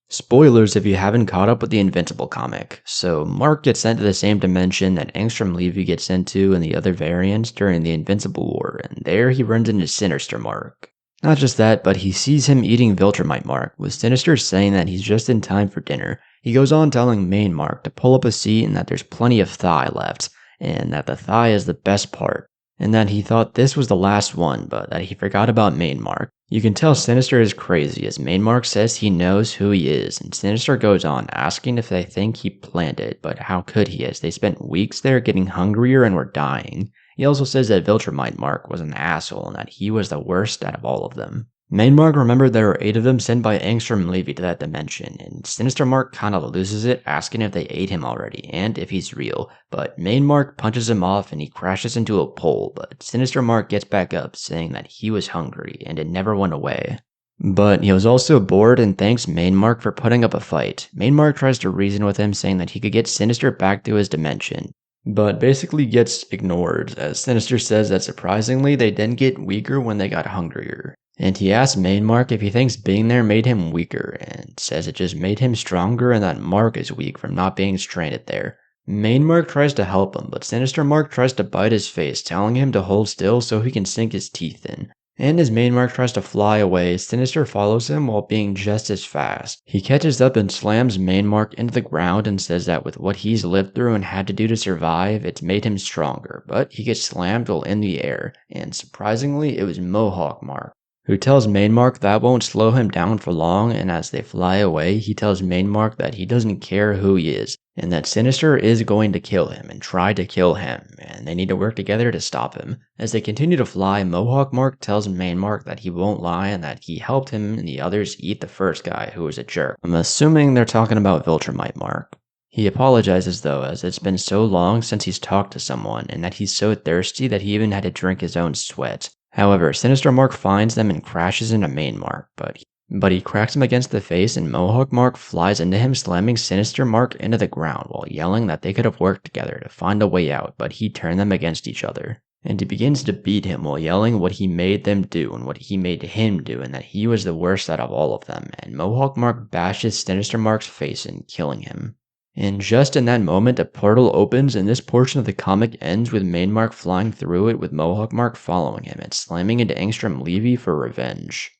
Spoilers if you haven't caught up with the Invincible comic. So, Mark gets sent to the same dimension that Angstrom Levy gets sent to in the other variants during the Invincible War, and there he runs into Sinister Mark. Not just that, but he sees him eating Viltrumite Mark, with Sinister saying that he's just in time for dinner. He goes on telling Main Mark to pull up a seat and that there's plenty of thigh left, and that the thigh is the best part, and that he thought this was the last one, but that he forgot about Main Mark. You can tell Sinister is crazy as Main Mark says he knows who he is, and Sinister goes on asking if they think he planned it, but how could he as they spent weeks there getting hungrier and were dying. He also says that Viltrumite Mark was an asshole and that he was the worst out of all of them. Main Mark remembered there were 8 of them sent by Angstrom Levy to that dimension, and Sinister Mark kinda loses it, asking if they ate him already, and if he's real, but Main Mark punches him off and he crashes into a pole, but Sinister Mark gets back up, saying that he was hungry, and it never went away. But he was also bored and thanks Main Mark for putting up a fight. Main Mark tries to reason with him, saying that he could get Sinister back to his dimension, but basically gets ignored, as Sinister says that surprisingly they didn't get weaker when they got hungrier. And he asks Main Mark if he thinks being there made him weaker, and says it just made him stronger and that Mark is weak from not being stranded there. Main Mark tries to help him, but Sinister Mark tries to bite his face, telling him to hold still so he can sink his teeth in. And as Main Mark tries to fly away, Sinister follows him while being just as fast. He catches up and slams Main Mark into the ground and says that with what he's lived through and had to do to survive, it's made him stronger, but he gets slammed while in the air, and surprisingly it was Mohawk Mark, who tells Main Mark that won't slow him down for long, and as they fly away, he tells Main Mark that he doesn't care who he is, and that Sinister is going to kill him and try to kill him, and they need to work together to stop him. As they continue to fly, Mohawk Mark tells Main Mark that he won't lie and that he helped him and the others eat the first guy who was a jerk. I'm assuming they're talking about Viltrumite Mark. He apologizes though, as it's been so long since he's talked to someone, and that he's so thirsty that he even had to drink his own sweat. However, Sinister Mark finds them and crashes into Main Mark, but he cracks him against the face and Mohawk Mark flies into him, slamming Sinister Mark into the ground while yelling that they could have worked together to find a way out, but he turned them against each other. And he begins to beat him while yelling what he made them do and what he made him do, and that he was the worst out of all of them, and Mohawk Mark bashes Sinister Mark's face in, killing him. And just in that moment, a portal opens and this portion of the comic ends with Main Mark flying through it with Mohawk Mark following him and slamming into Angstrom Levy for revenge.